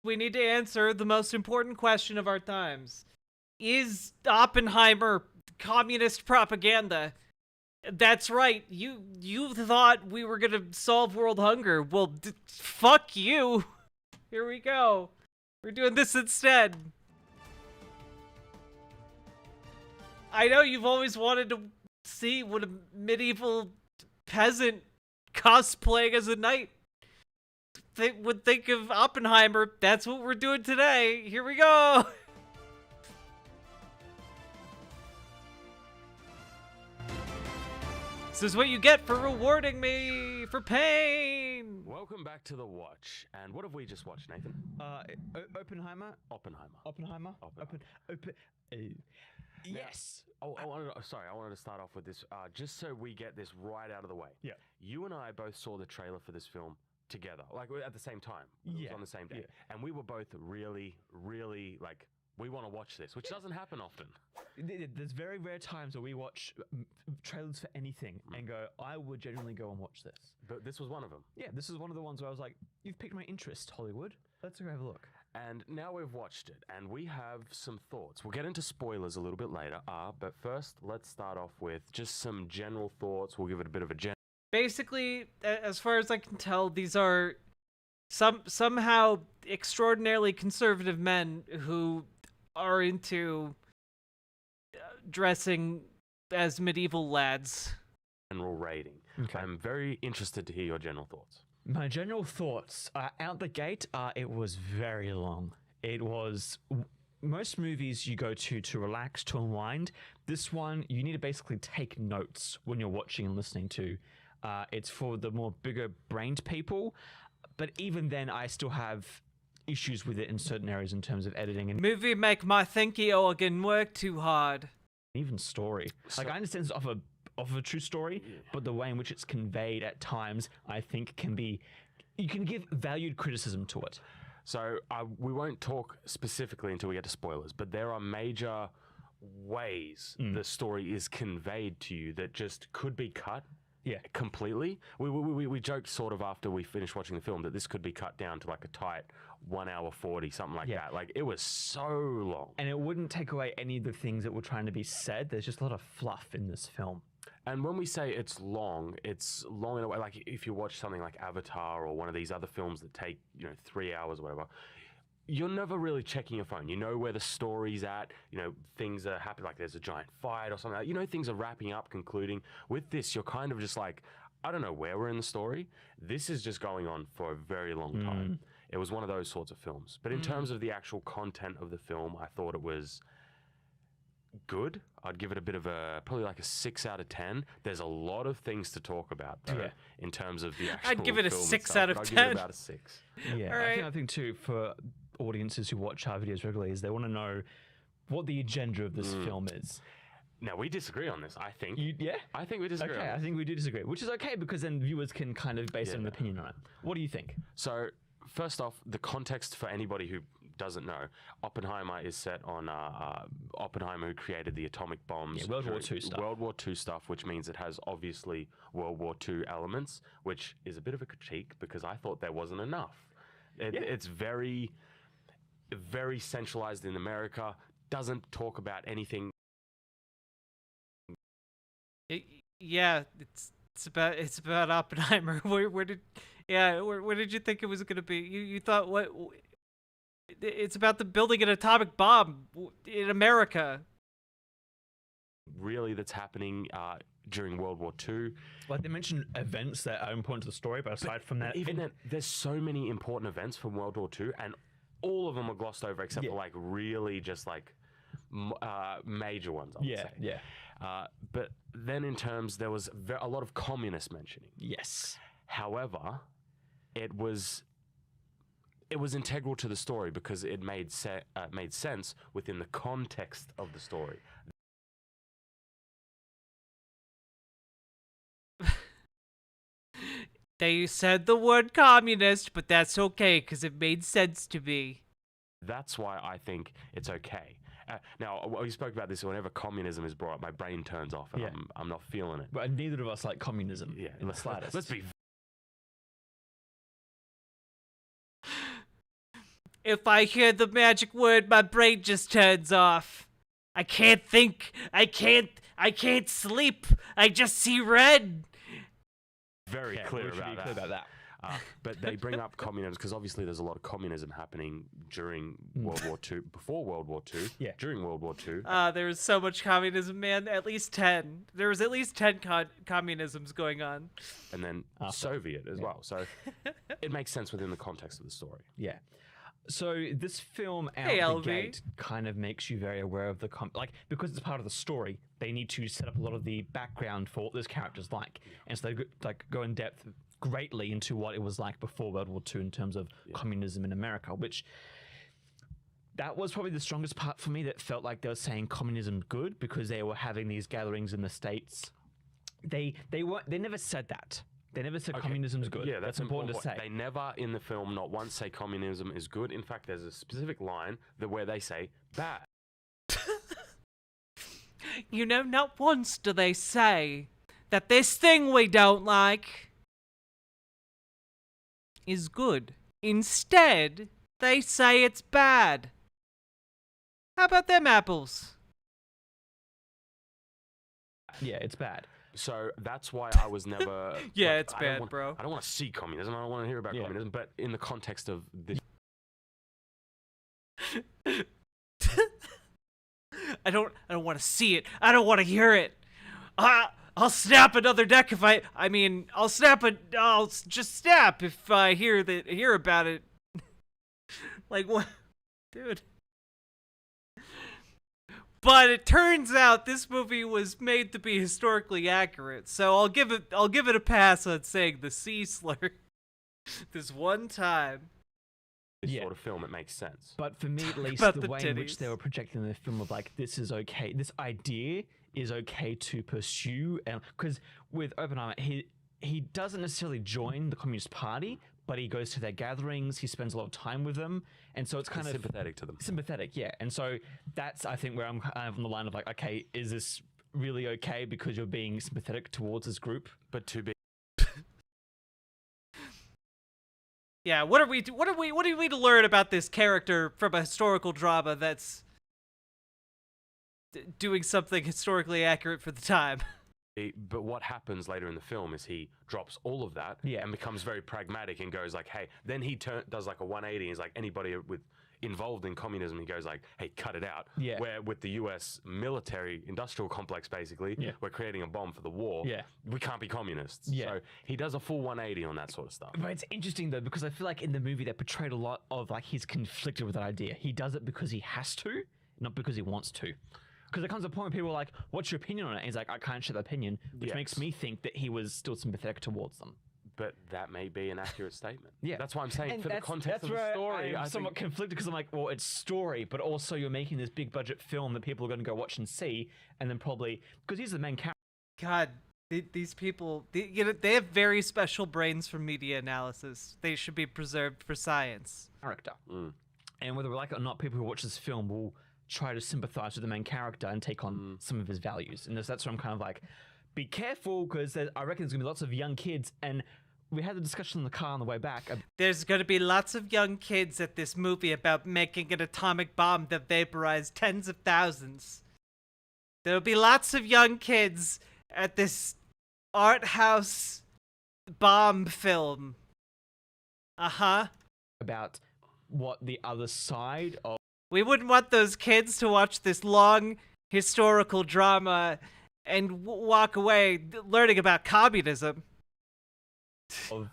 we need to answer the most important question of our times. Is Oppenheimer communist propaganda? That's right. You thought we were gonna solve world hunger. Well, fuck you. Here we go. We're doing this instead. I know you've always wanted to see what a medieval peasant cosplaying as a knight would think of Oppenheimer. That's what we're doing today. Here we go. This is what you get for rewarding me for pain. Welcome back to The Watch. And what have we just watched, Nathan? Oppenheimer. Oppenheimer. Yes. I wanted to start off with this, just so we get this right out of the way. Yeah. You and I both saw the trailer for this film together, like at the same time. It was on the same day. Yeah. And we were both really, really like, we want to watch this, which doesn't happen often. There's very rare times where we watch trailers for anything and go, I would genuinely go and watch this. But this was one of them. Yeah, this is one of the ones where I was like, you've piqued my interest, Hollywood. Let's go have a look. And now we've watched it, and we have some thoughts. We'll get into spoilers a little bit later, but first, let's start off with just some general thoughts. We'll give it a bit of a Basically, as far as I can tell, these are somehow extraordinarily conservative men who are into dressing as medieval lads. general rating. Okay. I'm very interested to hear your general thoughts. My general thoughts out the gate, it was very long. It was most movies you go to relax, to unwind. This one, you need to basically take notes when you're watching and listening to. It's for the more bigger-brained people, but even then, I still have issues with it in certain areas in terms of editing and Movie make my thinky organ work too hard. even story. Like, I understand it's off a true story, but the way in which it's conveyed at times, I think you can give valued criticism to it. So we won't talk specifically until we get to spoilers, but there are major ways the story is conveyed to you that just could be cut completely. We joked sort of after we finished watching the film that this could be cut down to like a tight 1 hour 40, something like that. Like, it was so long. And it wouldn't take away any of the things that were trying to be said. There's just a lot of fluff in this film. And when we say it's long in a way, like if you watch something like Avatar or one of these other films that take, 3 hours or whatever, you're never really checking your phone. You know where the story's at, things are happening, like there's a giant fight or something like that. Things are wrapping up, concluding. With this, you're kind of just like, I don't know where we're in the story. This is just going on for a very long time. It was one of those sorts of films. But in terms of the actual content of the film, I thought it was good. I'd give it a bit of probably like a 6 out of 10. There's a lot of things to talk about, though, in terms of the actual I'd give it a film 6 itself, out of but 10. I'd give it about a 6. Yeah, All right. I think too, for audiences who watch our videos regularly, is they want to know what the agenda of this film is. Now, we disagree on this, I think. I think we disagree Okay, on I this. think we do disagree, which is okay because then viewers can kind of base an opinion on it. What do you think? So, first off, the context for anybody who doesn't know, Oppenheimer is set on Oppenheimer, who created the atomic bombs. Yeah, World War II stuff. World War II stuff, which means it has obviously World War II elements, which is a bit of a critique because I thought there wasn't enough. It's very, very centralized in America, doesn't talk about anything. It's about Oppenheimer. Where did you think it was going to be? You thought what? It's about the building an atomic bomb in America. Really, that's happening during World War II. Like, they mentioned events that are important to the story, but aside from that, Even then, there's so many important events from World War II, and all of them are glossed over except for like really just like major ones, I would say. But then in terms, there was a lot of communist mentioning. Yes. However, it was integral to the story because it made sense within the context of the story. They said the word communist, but that's okay because it made sense to me. That's why I think it's okay. Now, we spoke about this. Whenever communism is brought up, my brain turns off, and I'm not feeling it. But neither of us like communism in the slightest. Let's be. If I hear the magic word, my brain just turns off. I can't think. I can't sleep. I just see red. Very Yeah, clear we should about be that. clear about that. But they bring up communism because obviously there's a lot of communism happening during World War II, before World War II, Yeah. during World War II. There was so much communism, man. At least 10. There was at least 10 communisms going on. And then Soviet as well. So it makes sense within the context of the story. Yeah. So this film out Hey, the LV. gate kind of makes you very aware of the because it's part of the story. They need to set up a lot of the background for what this character's like, and so they go in depth greatly into what it was like before World War II in terms of communism in America, which that was probably the strongest part for me. That felt like they were saying communism's good because they were having these gatherings in the States. They never said that. They never said communism's good. Yeah, that's important to say. They never in the film not once say communism is good. In fact, there's a specific line where they say bad. You know, not once do they say that this thing we don't like is good. Instead, they say it's bad. How about them apples? Yeah, it's bad. So that's why I was never. Yeah, like, it's I don't bad, want- bro. I don't want to see communism. I don't want to hear about communism. But in the context of this, I don't want to see it. I don't want to hear it. I'll snap another deck if I'll just snap if I hear about it. Like what? Dude. But it turns out this movie was made to be historically accurate. So I'll give it a pass on saying the C slur this one time. sort of film, it makes sense. But for me, at least, About the the way in which titties. they were projecting the film of like, this is okay, this idea is okay to pursue, and because with Oppenheimer, he doesn't necessarily join the Communist Party, but he goes to their gatherings, he spends a lot of time with them, and so it's kind He's of sympathetic to them. sympathetic, yeah. And so that's, I think, where I'm kind of on the line of like, okay, is this really okay because you're being sympathetic towards this group? But to be Yeah, what do we to learn about this character from a historical drama that's doing something historically accurate for the time? But what happens later in the film is he drops all of that and becomes very pragmatic and goes like, hey, then he does like a 180 and he's like, anybody involved in communism, he goes like, hey, cut it out. Yeah. Where with the US military industrial complex, basically, we're creating a bomb for the war. Yeah. We can't be communists. Yeah. So he does a full 180 on that sort of stuff. But it's interesting though, because I feel like in the movie they portrayed a lot of like he's conflicted with that idea. He does it because he has to, not because he wants to. Because there comes a point where people are like, what's your opinion on it? And he's like, I can't share the opinion, which makes me think that he was still sympathetic towards them. But that may be an accurate statement. Yeah. That's why I'm saying And for the context of the story, I'm I somewhat think conflicted because I'm like, well, it's story, but also you're making this big budget film that people are going to go watch and see, and then probably because he's the main character. God, these people, they have very special brains for media analysis. They should be preserved for science. And whether we like it or not, people who watch this film will try to sympathize with the main character and take on some of his values. And that's where I'm kind of like, be careful, because I reckon there's going to be lots of young kids. And we had the discussion in the car on the way back. There's going to be lots of young kids at this movie about making an atomic bomb that vaporized tens of thousands. There'll be lots of young kids at this art house bomb film. About what the other side of We wouldn't want those kids to watch this long historical drama and walk away learning about communism.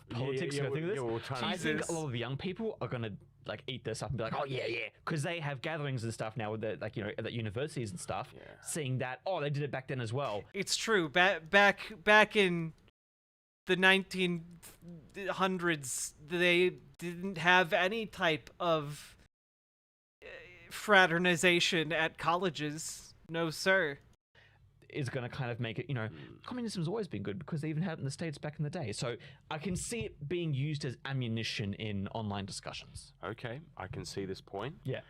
politics. yeah, I think of this. we're trying to I think Jesus. a lot of the young people are gonna like eat this up and be like, oh yeah, because they have gatherings and stuff now with the at universities and stuff. Seeing that, oh, they did it back then as well. It's true. Back in the 1900s, they didn't have any type of fraternization at colleges. No, sir. Is going to kind of make it, communism's always been good because they even had it in the States back in the day. So I can see it being used as ammunition in online discussions. Okay, I can see this point. Yeah.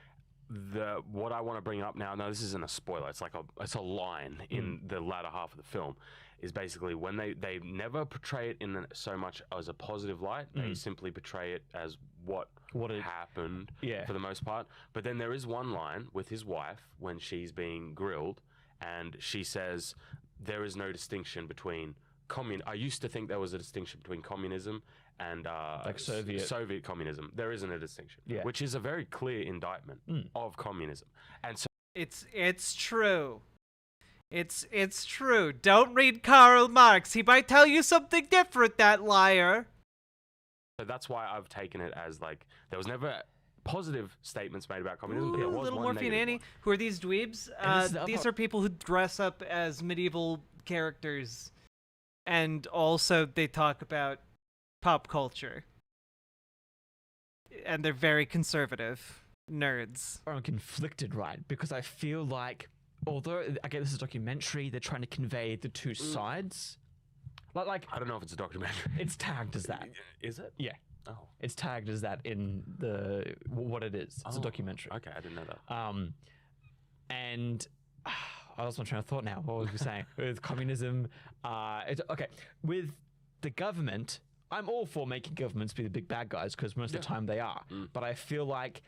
what I want to bring up now. No, this isn't a spoiler. It's a line in the latter half of the film. Is basically when they never portray it in so much as a positive light. They simply portray it as what it happened Yeah. for the most part. But then there is one line with his wife when she's being grilled, and she says there is no distinction between I used to think there was a distinction between communism and Like Soviet communism. There isn't a distinction, Yeah. which is a very clear indictment of communism. And so It's true. It's true. Don't read Karl Marx. He might tell you something different, that liar. that's why I've taken it as like there was never positive statements made about communism, but Ooh, there was little one Morphine negative Annie. one. Who are these dweebs? And this is the other These part- are people who dress up as medieval characters, and also they talk about pop culture. And they're very conservative nerds. I'm conflicted, right? Because I feel like, although again this is a documentary, they're trying to convey the two sides. Like I don't know if it's a documentary. it's tagged as that. Is it? Yeah, Oh. it's tagged as that in the what it is. It's a Oh, documentary. Okay, I didn't know that. And I lost my train of thought now. What was we saying? With communism, okay. With the government, I'm all for making governments be the big bad guys because most of the time they are. But I feel like,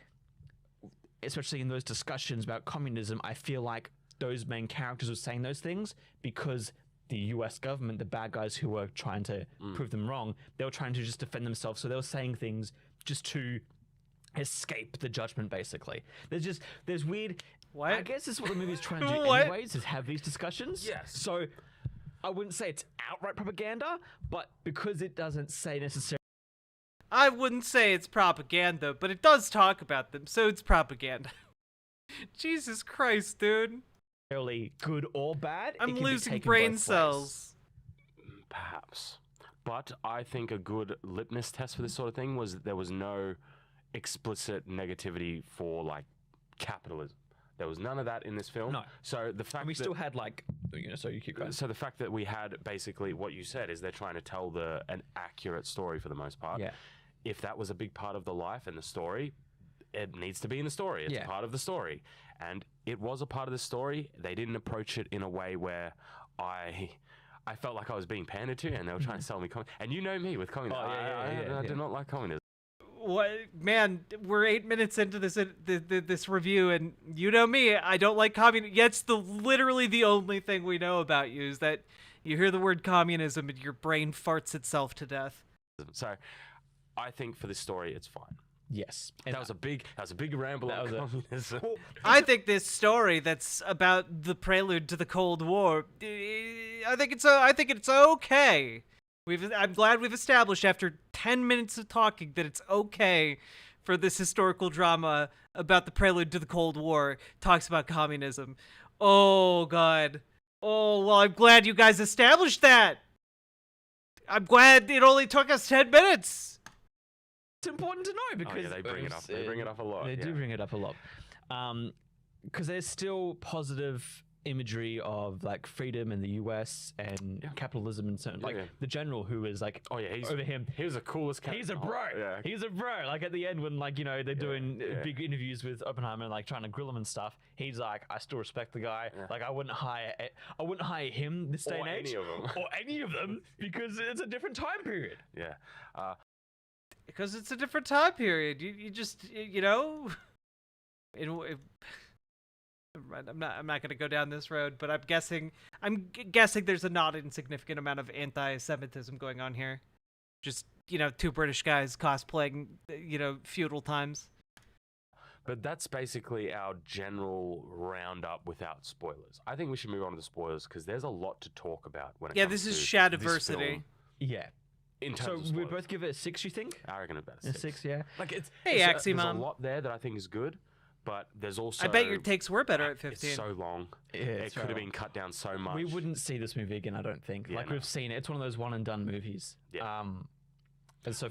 especially in those discussions about communism, I feel like those main characters were saying those things because the US government, the bad guys who were trying to prove them wrong, they were trying to just defend themselves. So they were saying things just to escape the judgment, basically. There's weird. What? I guess this is what the movie's trying to do What? anyways, is have these discussions. Yes. So I wouldn't say it's outright propaganda, but because it doesn't say necessarily I wouldn't say it's propaganda, but it does talk about them, so it's propaganda. Jesus Christ, dude. good or bad, it I'm can be losing taken brain both ways. cells. Perhaps. But I think a good litmus test for this sort of thing was there was no explicit negativity for like capitalism. There was none of that in this film. No. So the fact And we that still had so you keep going. so the fact that we had basically what you said is they're trying to tell an accurate story for the most part. Yeah. If that was a big part of the life and the story, it needs to be in the story. It's Yeah. a part of the story. And it was a part of the story. They didn't approach it in a way where I felt like I was being pandered to and they were trying to sell me communism. And you know me with communism. Oh, yeah, I do yeah. not like communism. What, man? We're 8 minutes into this review, and you know me. I don't like communism. Yeah, it's literally the only thing we know about you is that you hear the word communism and your brain farts itself to death. So I think for this story, it's fine. Yes. That was a big ramble That on was a- communism. I think this story that's about the prelude to the Cold War. I think it's okay. I'm glad we've established after 10 minutes of talking that it's okay for this historical drama about the prelude to the Cold War talks about communism. Oh God. Oh well, I'm glad you guys established that. I'm glad it only took us 10 minutes. It's important to know because they bring it up. They bring it up a lot. They do yeah. bring it up a lot. Because there's still positive imagery of like freedom in the US and capitalism and certain like Yeah. the general who is like Oh yeah, he's over him. He was the coolest character. He's a bro. Yeah. He's a bro. Like at the end when like they're doing yeah. big interviews with Oppenheimer and like trying to grill him and stuff. He's like, I still respect the guy. Yeah. Like I wouldn't hire him this day Or and age any of them. or any of them because it's a different time period. Yeah. Because it's a different time period. You just I'm not going to go down this road, but I'm guessing there's a not insignificant amount of anti-Semitism going on here. Just two British guys cosplaying feudal times. But that's basically our general roundup without spoilers. I think we should move on to the spoilers because there's a lot to talk about when it Yeah, comes this is to Shadiversity. this film Yeah. in terms So of we spoilers. both give it a 6, you think? I reckon about A 6, yeah. Like it's Hey, there's a Aximom. lot there that I think is good, but there's also I bet your takes were better at 15. It's so long. Yeah, It it's could have very been cut down so much. We wouldn't see this movie again, I don't think. Yeah, like no. we've seen it. It's one of those one and done movies. Yeah. And so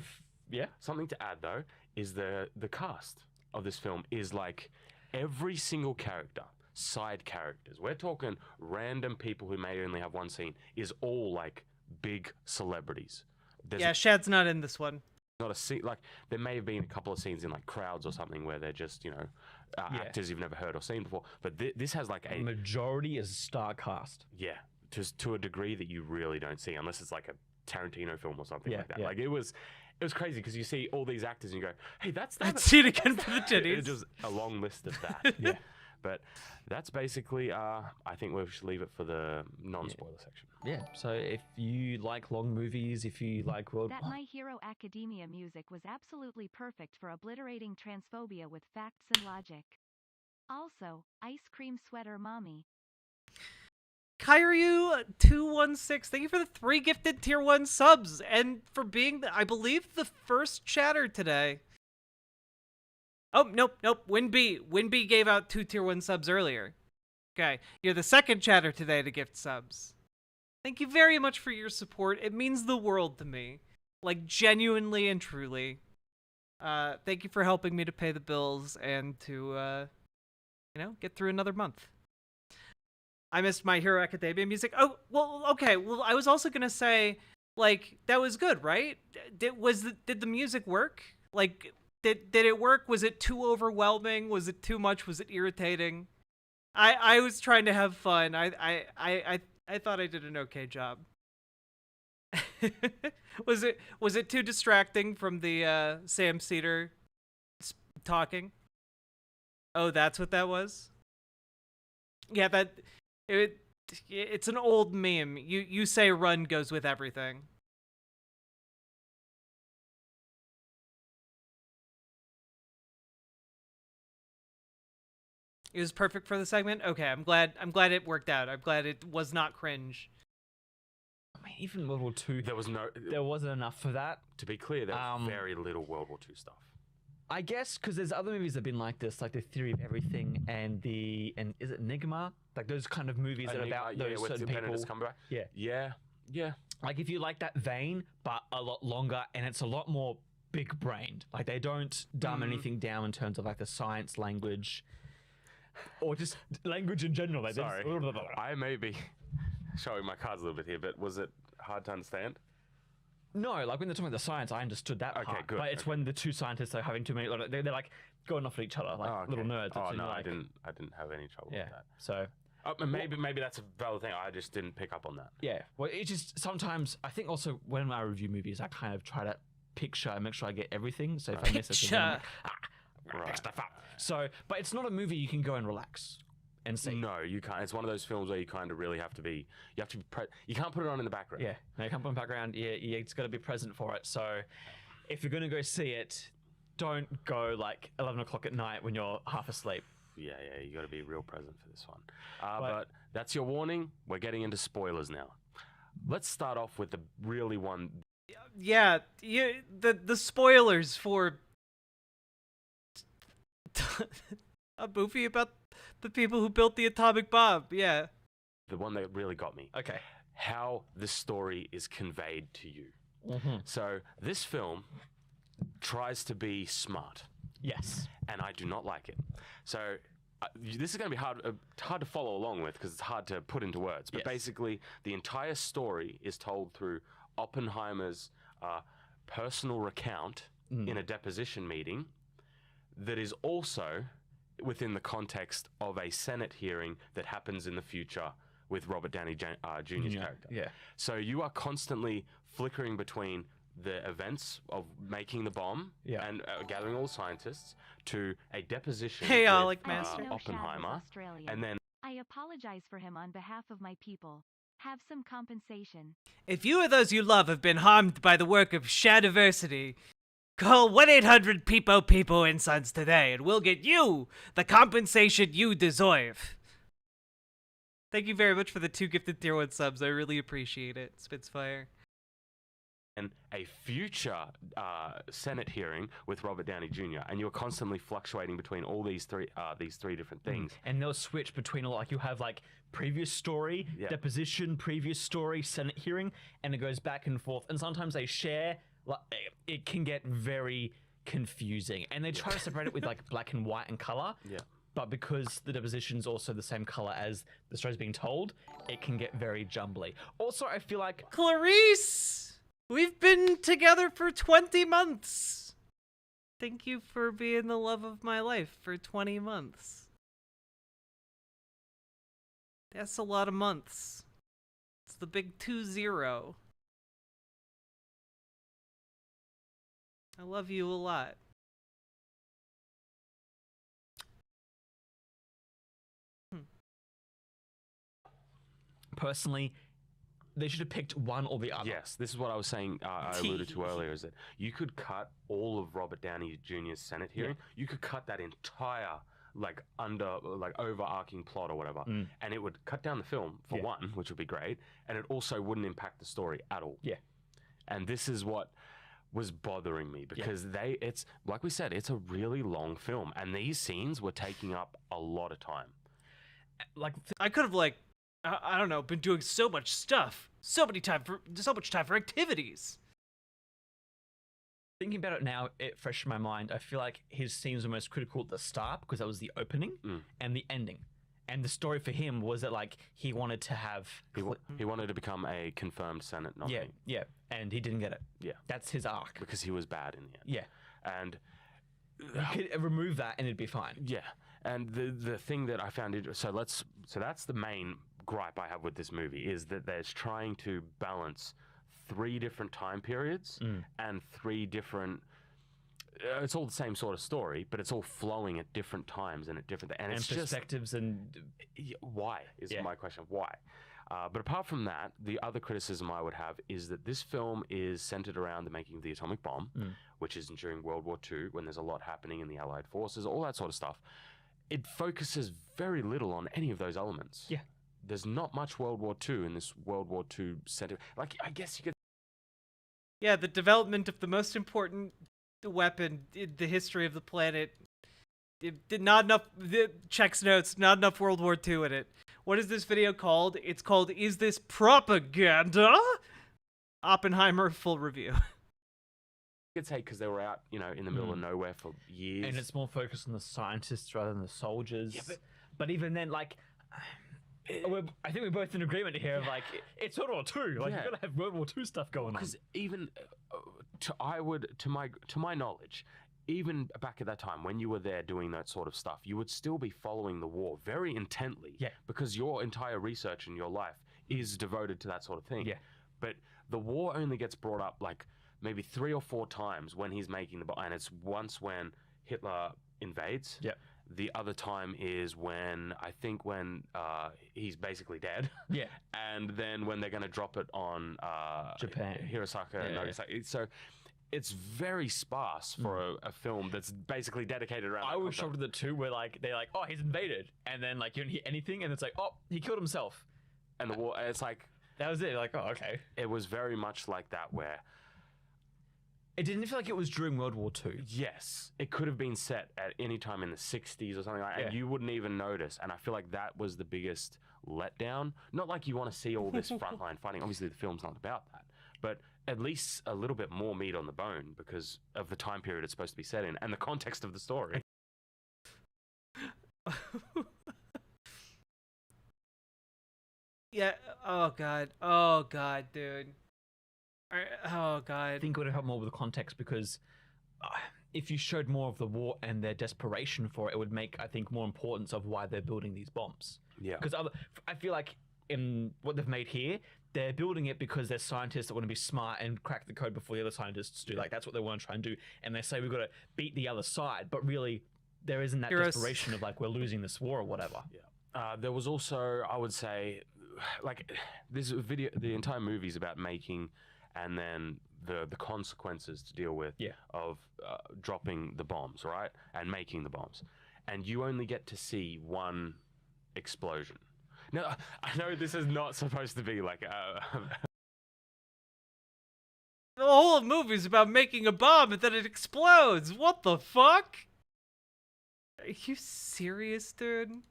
yeah. Something to add though is the cast of this film is like every single character, side characters. We're talking random people who may only have one scene is all like big celebrities. There's Yeah, Shad's not in this one. not a scene like there may have been a couple of scenes in like crowds or something where they're just actors you've never heard or seen before, but this has like a majority is star cast. yeah, to a degree that you really don't see unless it's like a Tarantino film or something like that. Yeah. Like it was crazy because you see all these actors and you go, hey, that's that. Let's see it again for the titties. It's just a long list of that. Yeah. But that's basically, I think we should leave it for the non-spoiler section. Yeah. So if you like long movies, if you like world, That My Hero Academia music was absolutely perfect for obliterating transphobia with facts and logic. Also, ice cream sweater mommy. Kyryu216, thank you for the 3 gifted tier 1 subs and for being, I believe, the first chatter today. Oh, nope. Winby gave out 2 tier 1 subs earlier. Okay, you're the second chatter today to gift subs. Thank you very much for your support. It means the world to me. Like, genuinely and truly. Thank you for helping me to pay the bills and to, get through another month. I missed My Hero Academia music. Oh, well, okay. Well, I was also gonna say, like, that was good, right? Did the music work? Like, did it work? Was it too overwhelming? Was it too much? Was it irritating? I was trying to have fun. I thought I did an okay job. Was it too distracting from the Sam Cedar talking? Oh, that's what that was? Yeah, it's an old meme. You say run goes with everything. It was perfect for the segment. Okay, I'm glad it worked out. I'm glad it was not cringe. I mean, even World War II, There wasn't enough for that. to be clear, there was very little World War II stuff. I guess because there's other movies that have been like this, like The Theory of Everything and is it Enigma? Like those kind of movies that are about those with certain Benedict people. Cumberbatch. Yeah. Like if you like that vein, but a lot longer, and it's a lot more big-brained. Like they don't dumb anything down in terms of like the science language, or just language in general. Like Sorry, I may be showing my cards a little bit here, but was it hard to understand? No, like when they're talking about the science, I understood that part. Good, But it's when the two scientists are having too many, they're like going off at each other, like little nerds. Oh and no, like, I didn't have any trouble Yeah. with that. So Maybe that's a valid thing. I just didn't pick up on that. yeah, well, it just sometimes I think also when I review movies, I kind of try to picture and make sure I get everything. So if I miss it, I'm like, pick stuff up. So, but it's not a movie you can go and relax and see. No, you can't. It's one of those films where you kind of really have to be. You have to be. You can't put it on in the background. Yeah, no, you can't put in the background. Yeah, it's got to be present for it. So, if you're gonna go see it, don't go like 11 o'clock at night when you're half asleep. Yeah, you got to be real present for this one. But that's your warning. We're getting into spoilers now. Let's start off with the really one. Yeah, the spoilers for a movie about the people who built the atomic bomb. Yeah. The one that really got me. Okay. How the story is conveyed to you. So this film tries to be smart. Yes. And I do not like it. So this is going to be hard to follow along with because it's hard to put into words. But basically, the entire story is told through Oppenheimer's personal recount in a deposition meeting that is also within the context of a Senate hearing that happens in the future with Robert Downey Jr.'s character. Yeah. So you are constantly flickering between the events of making the bomb and gathering all the scientists to a deposition Hey, with Alec Master. Oppenheimer, and then I apologize for him on behalf of my people. Have some compensation. If you or those you love have been harmed by the work of Shadiversity, call 1-800-PIPO-PIPO and Sons today, and we'll get you the compensation you deserve. Thank you very much for the 2 gifted tier 1 subs. I really appreciate it, Spitsfire. and a future Senate hearing with Robert Downey Jr. And you're constantly fluctuating between all these three different things. And they'll switch between like you have like previous story, deposition, previous story, Senate hearing, and it goes back and forth. And sometimes they share. Like, it can get very confusing, and they try to separate it with like black and white and color. Yeah. But because the deposition's also the same color as the story's being told, it can get very jumbly. Also, I feel like Clarice! We've been together for 20 months. Thank you for being the love of my life for 20 months. That's a lot of months. It's the big 2-0. I love you a lot. Personally, they should have picked one or the other. Yes, this is what I was saying. I alluded to earlier, is that you could cut all of Robert Downey Jr.'s Senate hearing. You could cut that entire overarching plot or whatever, and it would cut down the film for one, which would be great, and it also wouldn't impact the story at all. Yeah. And this is what was bothering me, because it's like we said, it's a really long film, and these scenes were taking up a lot of time. Like, I could have I don't know, been doing so much stuff, so much time for activities. thinking about it now, it fresh in my mind. I feel like his scenes were most critical at the start because that was the opening and the ending. And the story for him was that he wanted to have He wanted to become a confirmed Senate nominee. yeah, and he didn't get it. Yeah. That's his arc. Because he was bad in the end. Yeah. And You could remove that and it'd be fine. yeah, and the thing that I found so that's the main gripe I have with this movie, is that there's trying to balance 3 different time periods and 3 different. It's all the same sort of story, but it's all flowing at different times and at different and it's perspectives and why is my question. Why? But apart from that, the other criticism I would have is that this film is centered around the making of the atomic bomb, which is during World War II, when there's a lot happening in the Allied forces, all that sort of stuff. It focuses very little on any of those elements. Yeah. There's not much World War II in this World War II center. I guess you could. Yeah, the development of the most important weapon in the history of the planet. Not enough. Checks notes. Not enough World War II in it. What is this video called? It's called "Is This Propaganda?" Oppenheimer full review. You could say because they were out, in the middle of nowhere for years. and it's more focused on the scientists rather than the soldiers. Yeah, but even then, I think we're both in agreement here of it's World War II. You gotta have World War II stuff going on. Because even to my knowledge, even back at that time when you were there doing that sort of stuff, you would still be following the war very intently. Yeah. Because your entire research in your life is devoted to that sort of thing. Yeah. But the war only gets brought up maybe 3 or 4 times when he's making the bomb, and it's once when Hitler invades. Yeah. The other time is when he's basically dead. Yeah. And then when they're going to drop it on Japan. Hirosaka and Nagasaki. So it's very sparse for a film that's basically dedicated around. I was shocked with it too, where they're like, oh, he's invaded, and then you don't hear anything, and it's like, oh, he killed himself, and the war. It's that was it. Oh, okay. It was very much like that, where It didn't feel like it was during World War II. yes, it could have been set at any time in the 60s or something like that, and Yeah. you wouldn't even notice. And I feel like that was the biggest letdown. Not like you want to see all this frontline fighting. Obviously, the film's not about that, but at least a little bit more meat on the bone because of the time period it's supposed to be set in and the context of the story. Yeah. Oh god, dude. Oh god. I think it would have helped more with the context because if you showed more of the war and their desperation for it, it would make, I think, more importance of why they're building these bombs. Yeah. Because I feel like in what they've made here, they're building it because they're scientists that want to be smart and crack the code before the other scientists do. That's what they want to try and do. And they say we've got to beat the other side, but really there isn't that desperation of we're losing this war or whatever. Yeah. There was also, I would say, this video, the entire movie is about making and then the consequences to deal with of dropping the bombs, right? And making the bombs. And you only get to see one explosion. Now, I know this is not supposed to be The whole movie's about making a bomb and then it explodes. What the fuck? Are you serious, dude?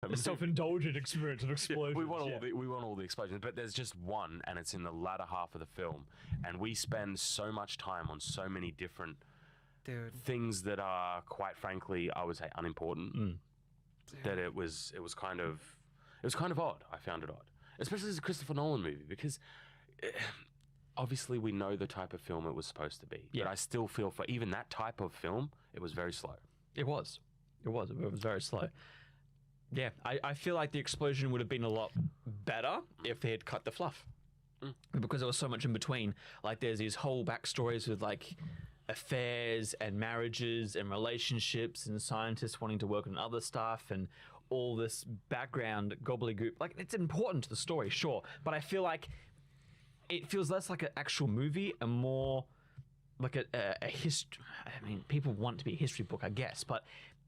A self-indulgent experience of explosions. We want all the explosions, but there's just one, and it's in the latter half of the film, and we spend so much time on so many different things that are, quite frankly, I would say unimportant. That it was kind of odd. I found it odd. especially as a Christopher Nolan movie, because obviously we know the type of film it was supposed to be. Yeah. But I still feel for even that type of film, it was very slow. It was. It was very slow. Yeah, I feel like the explosion would have been a lot better if they had cut the fluff. Because there was so much in between. Like, there's these whole backstories with, like, affairs and marriages and relationships and scientists wanting to work on other stuff and all this background gobbledygook. Like, it's important to the story, sure, but I feel like it feels less like an actual movie and more like a history. I mean, people want it to be a history book, I guess, but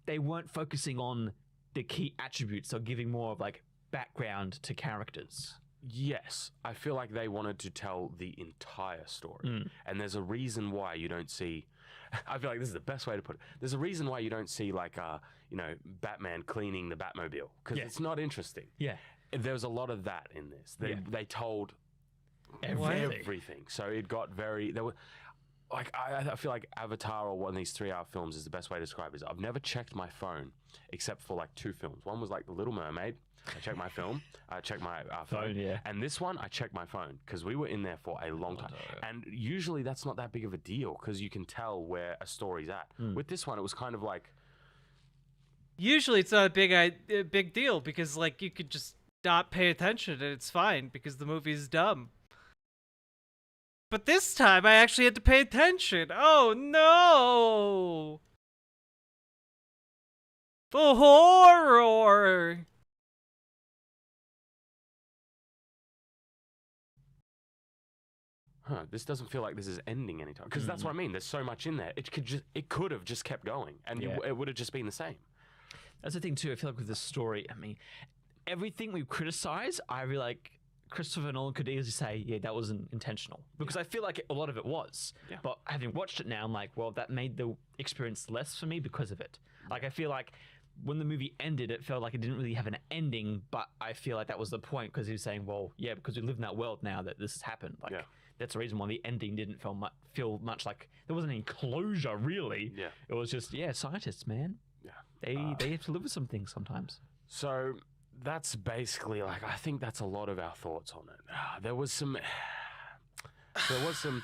they weren't focusing on the key attributes or giving more of, like, background to characters. Yes, I feel like they wanted to tell the entire story. And there's a reason why you don't see... I feel like this is the best way to put it. There's a reason why you don't see, like, Batman cleaning the Batmobile. Because it's not interesting. Yeah. There's a lot of that in this. They told everything. So it got very... There were, like, I feel like Avatar or one of these 3-hour films is the best way to describe it. I've never checked my phone except for, like, 2 films. One was, like, The Little Mermaid. I checked my film. I checked my phone. Yeah. And this one, I checked my phone because we were in there for a long time. And usually that's not that big of a deal because you can tell where a story's at. With this one, it was kind of like... Usually it's not a big deal because, like, you could just not pay attention and it's fine because the movie's dumb. But this time I actually had to pay attention. Oh no! The horror! This doesn't feel like this is ending anytime. Because that's what I mean. There's so much in there. It could have just kept going, and it would have just been the same. That's the thing too. I feel like with this story, I mean, everything we criticize, I feel like Christopher Nolan could easily say, yeah, that wasn't intentional. Because I feel like a lot of it was. Yeah. But having watched it now, I'm like, well, that made the experience less for me because of it. Like, I feel like when the movie ended, it felt like it didn't really have an ending, but I feel like that was the point because he was saying, well, yeah, because we live in that world now that this has happened. Like, that's the reason why the ending didn't feel much like there wasn't any closure, really. Yeah. It was just, scientists, man. Yeah. They have to live with some things sometimes. So that's basically, like, I think that's a lot of our thoughts on it. There was some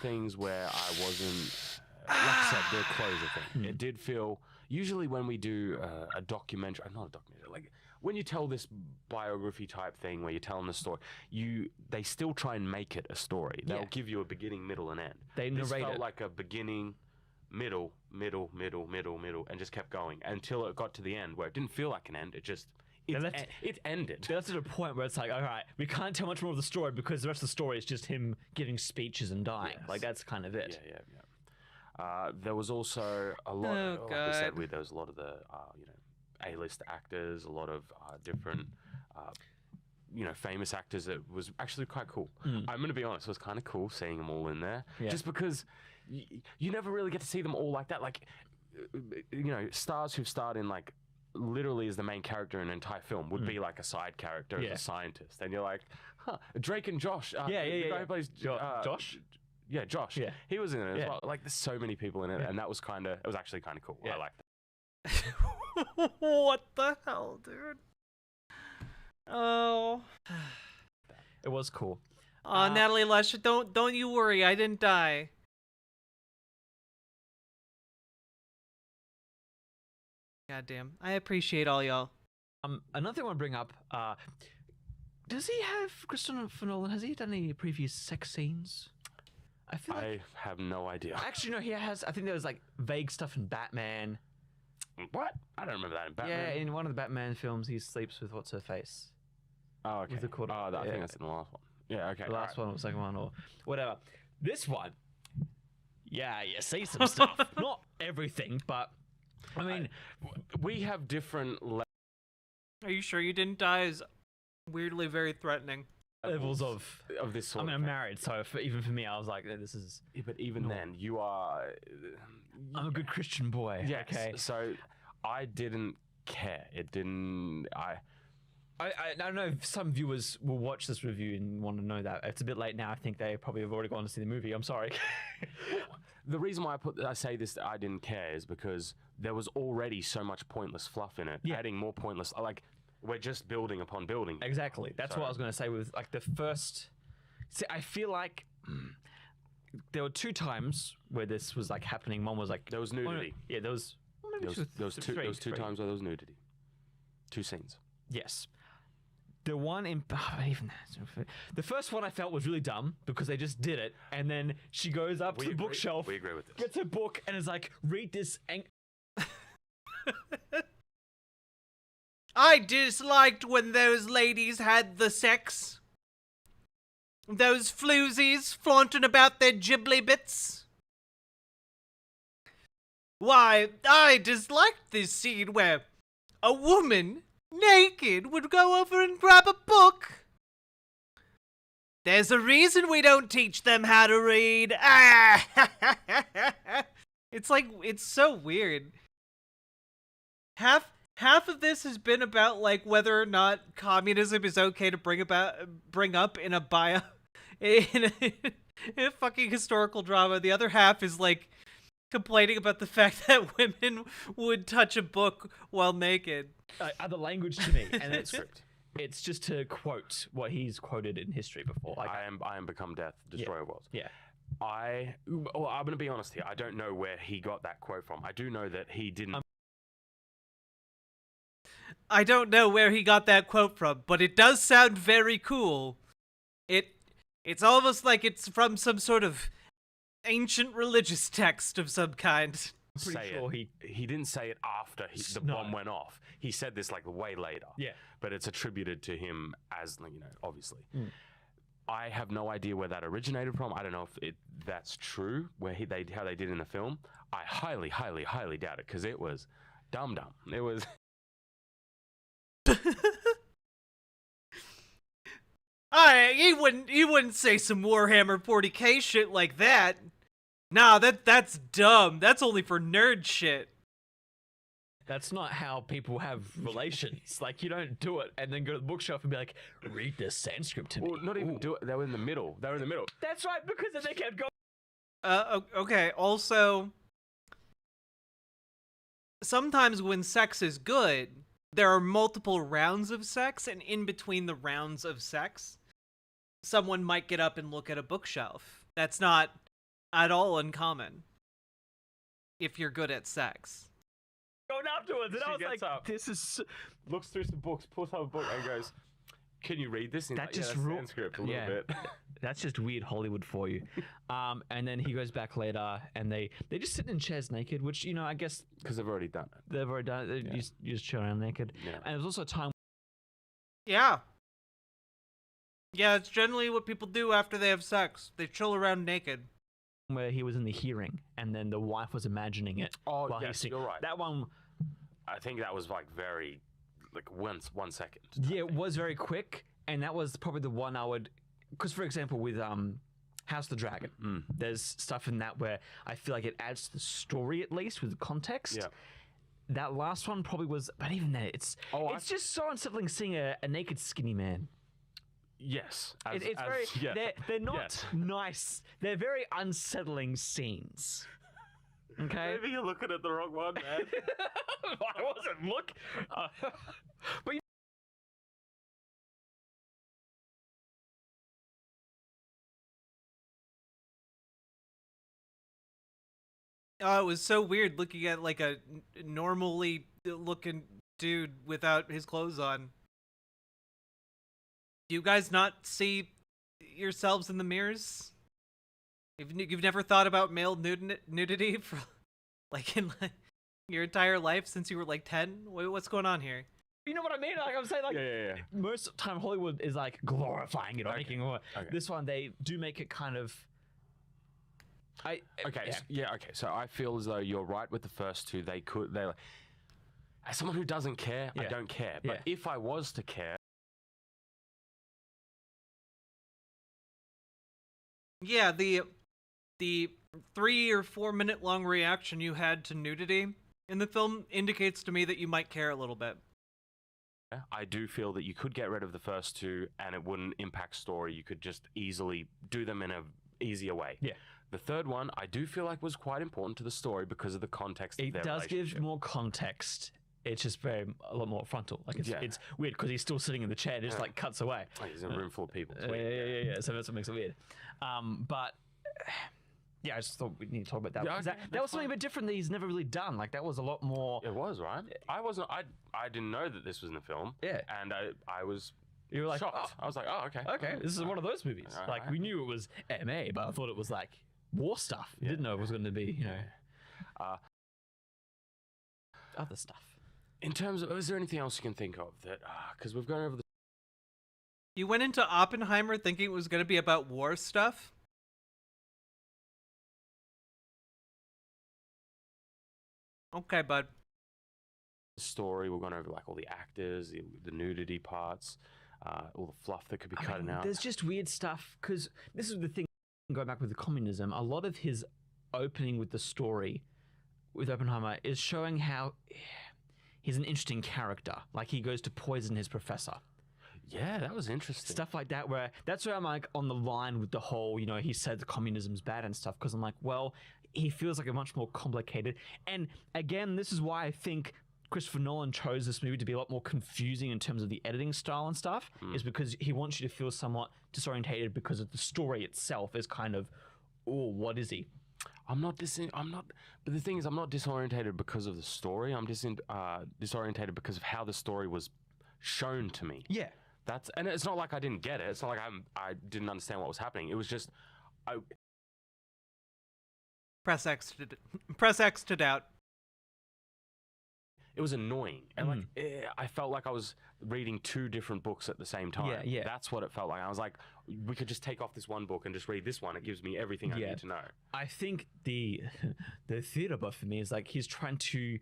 things where I wasn't, like I said, the closure thing. It did feel, usually when we do a documentary, not a documentary, like when you tell this biography type thing where you're telling the story, they still try and make it a story. They'll give you a beginning, middle, and end. They narrate this felt it like a beginning, middle, and just kept going until it got to the end where it didn't feel like an end. It ended. That's at a point where it's like, all right, we can't tell much more of the story because the rest of the story is just him giving speeches and dying. Yes. Like, that's kind of it. Yeah. There was also a lot. Oh, like we said, God. there was a lot of the A-list actors, a lot of different famous actors. That was actually quite cool. I'm going to be honest, it was kind of cool seeing them all in there, just because you never really get to see them all like that. Like, stars who've starred in, like, literally as the main character in an entire film would be like a side character as a scientist, and you're like, Drake and Josh. The guy who plays Josh. Yeah, Josh. Yeah. He was in it as well. Like, there's so many people in it, and that was it was actually kind of cool. Yeah. I liked it. What the hell, dude? Oh. It was cool. Natalie Lusher, don't you worry, I didn't die. Goddamn. I appreciate all y'all. Another thing I want to bring up, does he have, Christopher Nolan, has he done any previous sex scenes? I feel like... I have no idea. Actually, no, he has. I think there was, like, vague stuff in Batman. What? I don't remember that in Batman. Yeah, in one of the Batman films, he sleeps with what's-her-face. Oh, okay. With the quarter- I yeah. think that's in the last one. Yeah, okay. The last one or the second one or whatever. This one, yeah, you see some stuff. Not everything, but, I mean... we have different Are you sure you didn't die? Is weirdly very threatening. levels of this sort I mean, of I'm thing. married, so even for me, I was like, this is... Yeah, but even No. then, you are... I'm a good Christian boy. Yes. Okay. So I didn't care. It didn't... I don't know if some viewers will watch this review and want to know that. It's a bit late now. I think they probably have already gone to see the movie. I'm sorry. The reason why I say this, I didn't care, is because there was already so much pointless fluff in it. Yeah. Adding more pointless... Like, We're just building upon building. Exactly. That's what I So- was going to say with like the first. See, I feel like there were 2 times where this was like happening. One was like There was nudity. Yeah, there was. Well, maybe There was two three. times where there was nudity. 2 scenes. Yes. The one in even the first one I felt was really dumb because they just did it, and then she goes up to the bookshelf, We agree with this. gets a book, and is like, "Read this." And I disliked when those ladies had the sex. Those floozies flaunting about their ghibli bits. Why, I disliked this scene where a woman, naked, would go over and grab a book. There's a reason we don't teach them how to read. It's like, it's so weird. Half of this has been about like whether or not communism is okay to bring up in a in a fucking historical drama. The other half is like complaining about the fact that women would touch a book while naked. other language to me, and it's just to quote what he's quoted in history before. Like, I am become death, destroyer worlds. yeah. I'm going to be honest here. I don't know where he got that quote from. I do know that he didn't. I don't know where he got that quote from, but it does sound very cool. It's almost like it's from some sort of ancient religious text of some kind. Pretty sure he didn't say it after the bomb went off. He said this like way later. Yeah. But it's attributed to him as, you know, obviously. I have no idea where that originated from. I don't know if that's true, how they did in the film. I highly, highly, highly doubt it because it was dumb. It was. You wouldn't say some Warhammer 40k shit like that. Nah, that's dumb. That's only for nerd shit. That's not how people have relations. Like, you don't do it and then go to the bookshelf and be like, "Read this Sanskrit to me." Well, not even do it. They were in the middle. That's right, because then they kept going. Okay, also, sometimes when sex is good, there are multiple rounds of sex, and in between the rounds of sex, someone might get up and look at a bookshelf. That's not at all uncommon if you're good at sex. Going afterwards, and I was like, up, "This is." looks through some books, pulls out a book, and goes, "Can you read this?" And That he's just like, ru- Sanskrit a little yeah. bit. That's just weird Hollywood for you. And then he goes back later, and they just sit in chairs naked, which, you know, I guess Because they've already done it. they've already done it. You just chill around naked. Yeah. And there was also a time Yeah. Yeah, it's generally what people do after they have sex. They chill around naked. where he was in the hearing, and then the wife was imagining it. Oh, while he yes, sing- you're right. That one, I think that was like very, like 1 second. yeah, it was very quick, and that was probably the one I would, because for example with House of the Dragon, there's stuff in that where I feel like it adds to the story at least with the context. Yeah. That last one probably was, but even then, it's just so unsettling seeing a naked skinny man. Yes. It's very. Yeah. They're not Yes. nice. They're very unsettling scenes. Okay. Maybe you're looking at the wrong one, man. I wasn't look. But Oh, it was so weird looking at like a normally looking dude without his clothes on. Do you guys not see yourselves in the mirrors? You've never thought about male nudity for like in your entire life since you were like 10? What's going on here? you know what I mean? Like I'm saying, like Yeah. most of the time Hollywood is like glorifying it or making it. Okay. This one they do make it kind of. Okay. Okay. So I feel as though you're right with the first two. They as someone who doesn't care, I Yeah. don't care. But if I was to care, Yeah, the 3 or 4 minute long reaction you had to nudity in the film indicates to me that you might care a little bit. I do feel that you could get rid of the first two and it wouldn't impact story. You could just easily do them in a easier way. Yeah. The third one, I do feel like was quite important to the story because of the context of It their does relationship. give more context. it's just a lot more frontal. Like it's weird because he's still sitting in the chair and it just like cuts away. Like he's in a room full of people. It's Yeah, weird. yeah. So that's what makes it weird. But yeah, I just thought we need to talk about that. Yeah, 'Cause okay, that was something a bit different that he's never really done. Like that was a lot more. It was, right? I wasn't. I didn't know that this was in the film. Yeah. And I was You were like, shocked. I was like, oh, okay. okay, this is one of those movies. Alright. Like we knew it was MA, but I thought it was like war stuff. We didn't know it was going to be, other stuff. In terms of, is there anything else you can think of that? Because we've gone over the. You went into Oppenheimer thinking it was going to be about war stuff? Okay, bud. Story. We've gone over like all the actors, the nudity parts, all the fluff that could be cut out. There's just weird stuff because this is the thing. Going back with the communism, a lot of his opening with the story with Oppenheimer is showing how he's an interesting character. Like he goes to poison his professor. Yeah, that was interesting. Stuff like that, that's where I'm like on the line with the whole, he said the communism's bad and stuff, because I'm like, well, he feels like a much more complicated. And again, this is why I think Christopher Nolan chose this movie to be a lot more confusing in terms of the editing style and stuff, is because he wants you to feel somewhat disorientated because of the story itself is kind of, oh, what is he? But the thing is, I'm not disorientated because of the story. I'm disorientated because of how the story was shown to me. Yeah. And it's not like I didn't get it. It's not like I didn't understand what was happening. It was just, Press X to doubt. it was annoying. And I felt like I was reading two different books at the same time. Yeah. That's what it felt like. I was like, we could just take off this one book and just read this one. It gives me everything I need to know. I think the theater buff for me is like he's trying to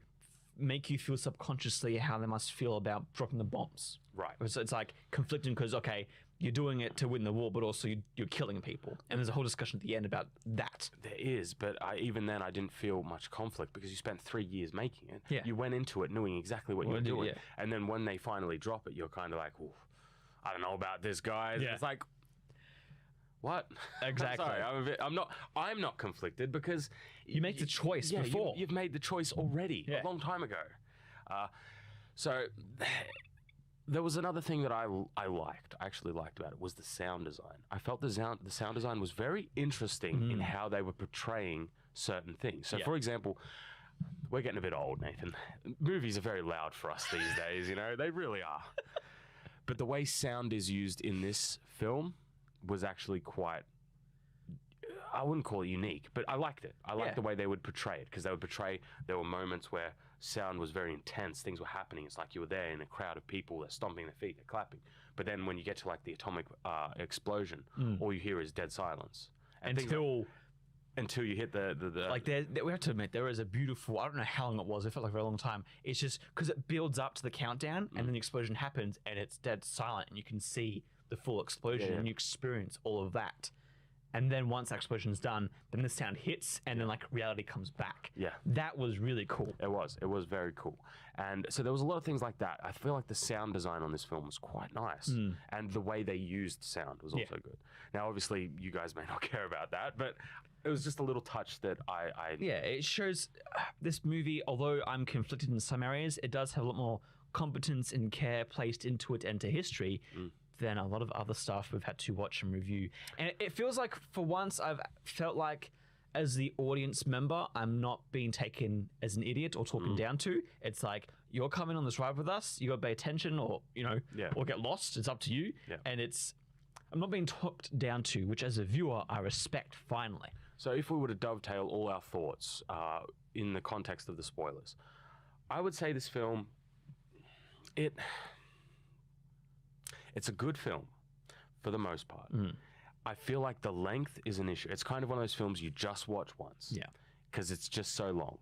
make you feel subconsciously how they must feel about dropping the bombs. Right. So it's like conflicting because, okay, you're doing it to win the war, but also you're killing people. And there's a whole discussion at the end about that. There is, but even then I didn't feel much conflict because you spent 3 years making it. Yeah. You went into it knowing exactly what you were doing. Yeah. And then when they finally drop it, you're kind of like, "Ooh, I don't know about this, guys." Yeah. It's like, what? Exactly. Sorry, I'm not conflicted because You made the choice before. You've made the choice already a long time ago. So there was another thing that I actually liked about it was the sound design. I felt the sound design was very interesting in how they were portraying certain things. So, for example, we're getting a bit old, Nathan. Movies are very loud for us these days, they really are. But the way sound is used in this film was actually quite, I wouldn't call it unique, but I liked it. I liked the way they would portray it, because there were moments where sound was very intense, things were happening. It's like you were there in a crowd of people, they're stomping their feet, they're clapping. But then when you get to like the atomic explosion, all you hear is dead silence. And until you hit the like we have to admit there is a beautiful, I don't know how long it was, it felt like a very long time. It's just because it builds up to the countdown and then the explosion happens and it's dead silent and you can see the full explosion and you experience all of that. And then once that explosion's done, then the sound hits and then like reality comes back. Yeah. That was really cool. It was very cool. And so there was a lot of things like that. I feel like the sound design on this film was quite nice. And the way they used sound was also good. Now, obviously, you guys may not care about that, but it was just a little touch that I Yeah, it shows this movie, although I'm conflicted in some areas, it does have a lot more competence and care placed into it and to history than a lot of other stuff we've had to watch and review. And it feels like for once I've felt like as the audience member, I'm not being taken as an idiot or talking down to. It's like, you're coming on this ride with us, you got to pay attention or, or get lost. It's up to you. Yeah. And I'm not being talked down to, which as a viewer, I respect finally. So if we were to dovetail all our thoughts in the context of the spoilers, I would say this film, it's a good film for the most part. I feel like the length is an issue. It's kind of one of those films you just watch once. Yeah. Because it's just so long.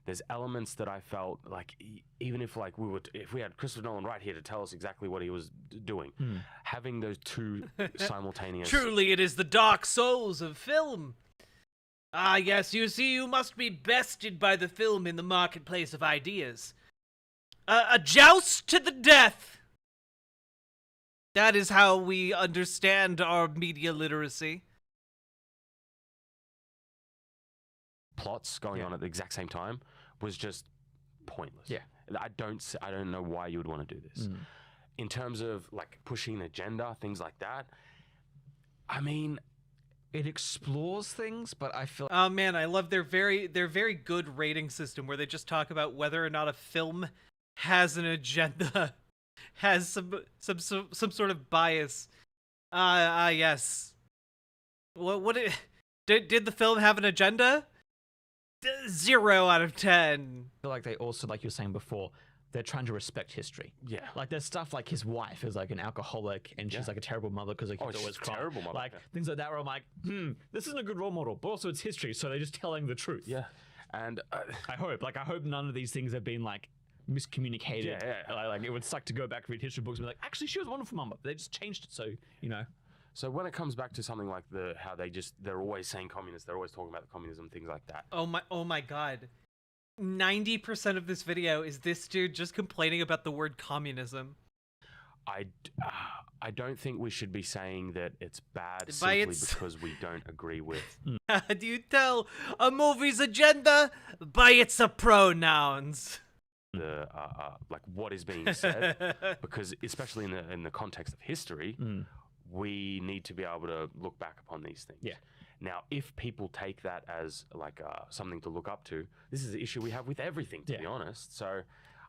There's elements that I felt like even if like if we had Christopher Nolan right here to tell us exactly what he was doing, having those two simultaneous. Truly, it is the dark souls of film. Ah, yes, you see, you must be bested by the film in the marketplace of ideas. A joust to the death. That is how we understand our media literacy. Plots going on at the exact same time was just pointless. Yeah. I don't know why you would want to do this. In terms of like pushing an agenda, things like that. I mean, It explores things, but I feel Oh man, I love their very good rating system where they just talk about whether or not a film has an agenda, has some sort of bias. Yes. What did the film have an agenda? 0 out of 10. like they also, like you were saying before, they're trying to respect history. yeah. Like there's stuff like his wife is like an alcoholic and she's Yeah. like a terrible mother because her kids she's always a cry. terrible mother, Like yeah. things like that where I'm like, this isn't a good role model, but also it's history, so they're just telling the truth. Yeah. And I hope none of these things have been like miscommunicated. Yeah. Like it would suck to go back and read history books and be like, actually she was a wonderful mama. They just changed it, so you know. so when it comes back to something like how they're always saying communist, they're always talking about the communism, things like that. Oh my god. 90% of this video is this dude just complaining about the word communism. I don't think we should be saying that it's bad By simply its- because we don't agree with. How do you tell a movie's agenda? By its pronouns. The like what is being said, because especially in the context of history, we need to be able to look back upon these things. Yeah. Now, if people take that as like something to look up to, this is the issue we have with everything, to be honest. So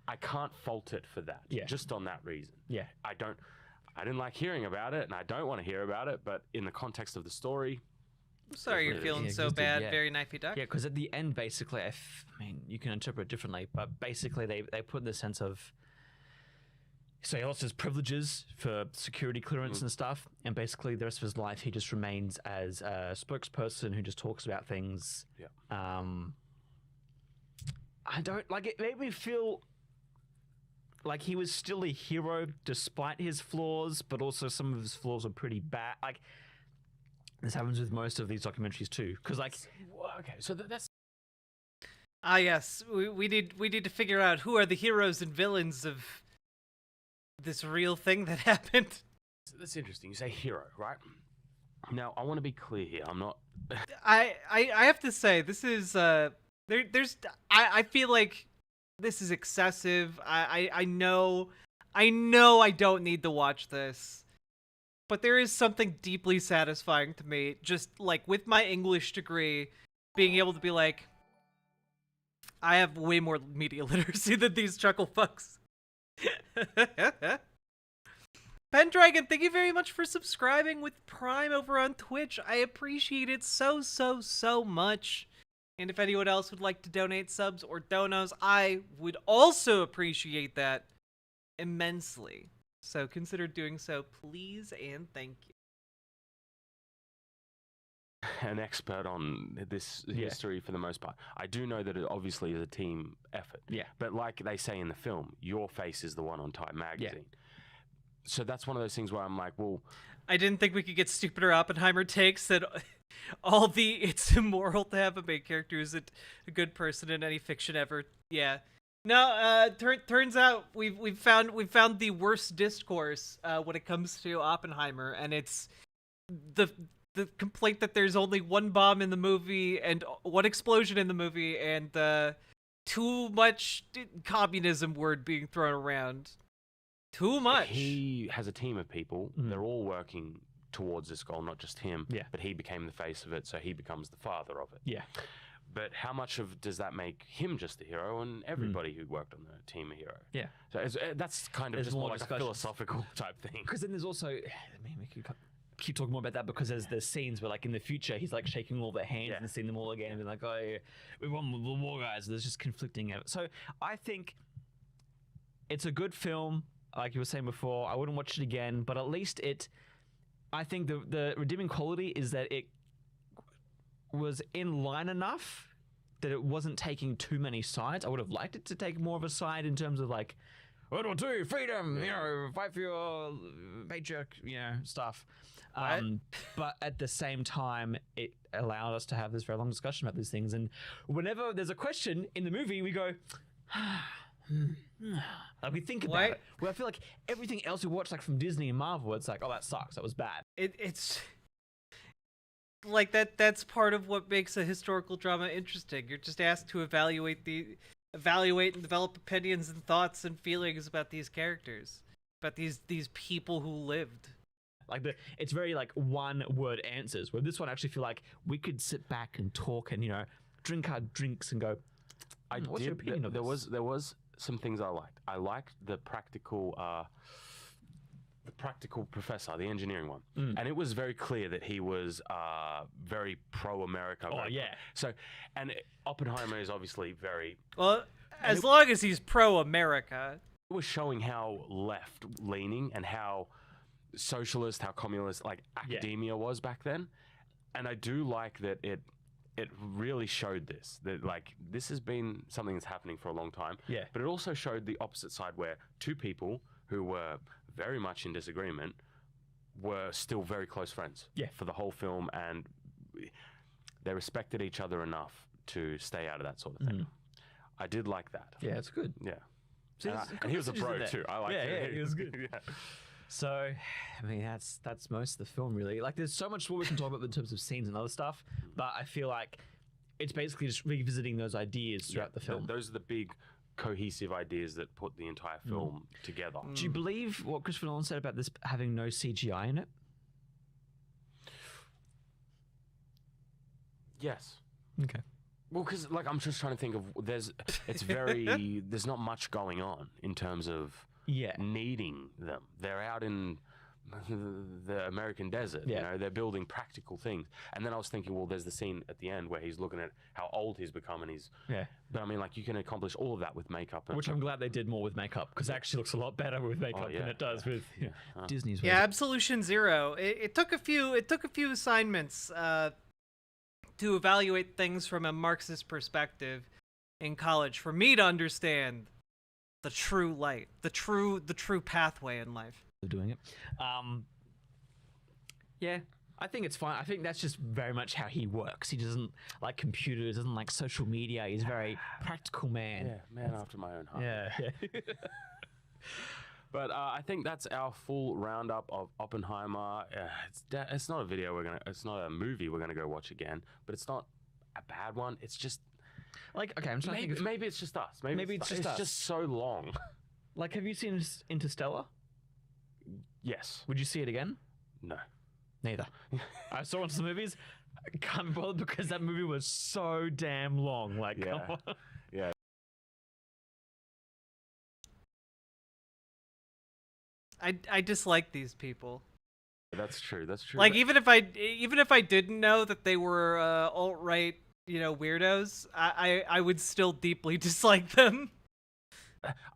I can't fault it for that. Yeah. Just on that reason. Yeah. I didn't like hearing about it, and I don't want to hear about it. But in the context of the story, I'm sorry you're Yeah, feeling so existed, bad, yeah. very knifey duck. Yeah, because at the end, basically, I mean, you can interpret it differently, but basically, they put in the sense of. So he lost his privileges for security clearance and stuff, and basically the rest of his life he just remains as a spokesperson who just talks about things. Yeah. I don't like it. Made me feel like he was still a hero despite his flaws, but also some of his flaws are pretty bad. Like this happens with most of these documentaries too, because like okay, so that's Ah yes, we need to figure out who are the heroes and villains of this real thing that happened. that's interesting. You say hero, right? Now I want to be clear here. I'm not. I have to say this is I feel like this is excessive. I know I don't need to watch this. But there is something deeply satisfying to me just like with my English degree being able to be like I have way more media literacy than these chuckle fucks. Pendragon, thank you very much for subscribing with Prime over on Twitch. I appreciate it so much. And if anyone else would like to donate subs or donos, I would also appreciate that immensely. So consider doing so, please and thank you. An expert on this Yeah. history for the most part. I do know that it obviously is a team effort. Yeah. But like they say in the film, your face is the one on Time magazine. So that's one of those things where I'm like, well, I didn't think we could get stupider Oppenheimer takes that all the it's immoral to have a main character who's a good person in any fiction ever. Yeah. No, turns out we've found the worst discourse when it comes to Oppenheimer, and it's the complaint that there's only one bomb in the movie and one explosion in the movie and too much communism word being thrown around. Too much. he has a team of people. Mm. They're all working towards this goal, not just him. Yeah. But he became the face of it, so he becomes the father of it. yeah. But how much does that make him just a hero and everybody who worked on the team a hero? Yeah. So that's kind of There's just more more like a discussions. philosophical type thing. Because then there's also, I mean, we could keep talking more about that because there's scenes where, like, in the future, he's like shaking all their hands Yeah. and seeing them all again and being like, oh, yeah, we won the war, guys. There's just conflicting. So I think it's a good film. Like you were saying before, I wouldn't watch it again, but at least I think the redeeming quality is that it was in line enough that it wasn't taking too many sides. I would have liked it to take more of a side in terms of like, World War II, freedom, you know, fight for your patriot, you know, stuff. But at the same time, it allowed us to have this very long discussion about these things. And whenever there's a question in the movie, we go, like we think about it. Well, I feel like everything else we watch, like from Disney and Marvel, it's like, oh, that sucks. That was bad. It's like that's part of what makes a historical drama interesting. You're just asked to evaluate evaluate and develop opinions and thoughts and feelings about these characters, about these people who lived. Like it's very like one word answers. Where this one I actually feel like we could sit back and talk and drink our drinks and go. What's your opinion of there this? there was some things I liked. I liked the practical professor, the engineering one, and it was very clear that he was very pro-America. Oh yeah. So, and Oppenheimer is obviously very. Well, as long as he's pro-America. It was showing how left-leaning and how socialist, how communist, like academia was back then, and I do like that it really showed this, that like this has been something that's happening for a long time. Yeah. But it also showed the opposite side where two people who were very much in disagreement were still very close friends. Yeah. For the whole film, and they respected each other enough to stay out of that sort of thing. I did like that. Yeah, it's good. Yeah. See, And he was a bro too. I liked it. Yeah, he was good. Yeah. So, I mean, that's most of the film, really. Like, there's so much more we can talk about in terms of scenes and other stuff, but I feel like it's basically just revisiting those ideas throughout the film. Those are the big cohesive ideas that put the entire film together. Do you believe what Christopher Nolan said about this having no CGI in it? Yes. Okay. Well, because like I'm just trying to think of there's not much going on in terms of Yeah. needing them. They're out in the American desert. Yeah. They're building practical things. And then I was thinking, well, there's the scene at the end where he's looking at how old he's become, and Yeah. But I mean, like you can accomplish all of that with makeup. Which I'm glad they did more with makeup, because it actually looks a lot better with makeup than it does with Disney's Yeah, version. Absolution Zero. It took a few assignments to evaluate things from a Marxist perspective in college for me to understand the true light, the true pathway in life. Doing it. Yeah, I think it's fine. I think that's just very much how he works. He doesn't like computers, doesn't like social media. He's a very practical man. Yeah, man after my own heart. Yeah. But I think that's our full roundup of Oppenheimer. It's not a it's not a movie we're gonna go watch again. But it's not a bad one. It's just Like, okay, I'm trying to think of... maybe it's just us. Maybe it's just us. just so long. Like, have you seen Interstellar? Yes. Would you see it again? No. Neither. I saw one of the movies. I can't be bothered because that movie was so damn long. Like, Yeah. come on. Yeah. I dislike these people. That's true. That's true. Like even if I didn't know that they were alt-right, weirdos, I would still deeply dislike them.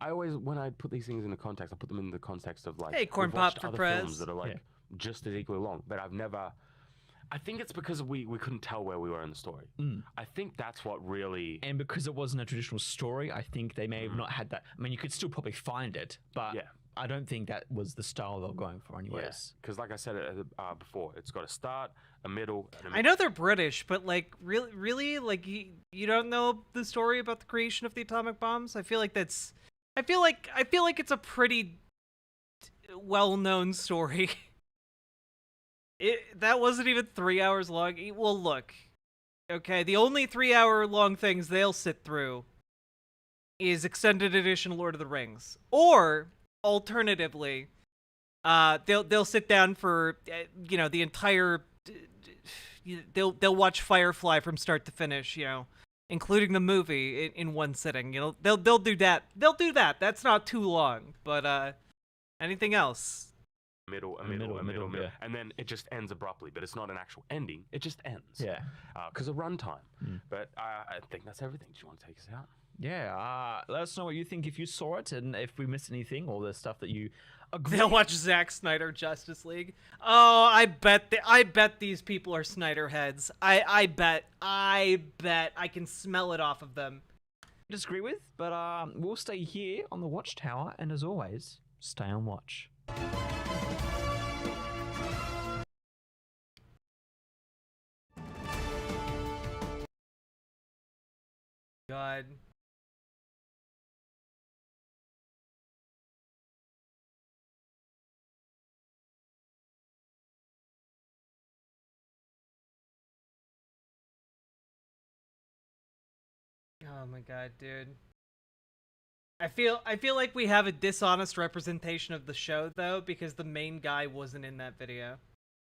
I always, when I put these things into context, I put them in the context of like, Hey, corn we've watched pop for other prez. films that are like just as equally long, but I've never. I think it's because we couldn't tell where we were in the story. I think that's what really. And because it wasn't a traditional story, I think they may have not had that. I mean, you could still probably find it, but Yeah. I don't think that was the style they were going for anyways. Yes, because like I said before, it's got a start, a middle, and a I know they're British, but like really, like you don't know the story about the creation of the atomic bombs. I feel like it's a pretty well-known story. That wasn't even 3 hours long. Well, look, okay, the only 3-hour long things they'll sit through is extended edition Lord of the Rings, or alternatively, they'll sit down for the entire. They'll watch Firefly from start to finish, including the movie in one sitting. They'll do that. They'll do that. That's not too long. But anything else? middle, yeah. and then it just ends abruptly. But it's not an actual ending; it just ends. Yeah. Because of runtime. But I think that's everything. Do you want to take us out? Yeah. Let us know what you think if you saw it and if we missed anything or the stuff that you agree. They'll watch Zack Snyder Justice League. Oh, I bet these people are Snyder heads. I bet I can smell it off of them. Disagree with, but we'll stay here on the Watchtower, and as always, stay on watch. God. Oh my god, dude. I feel like we have a dishonest representation of the show though, because the main guy wasn't in that video.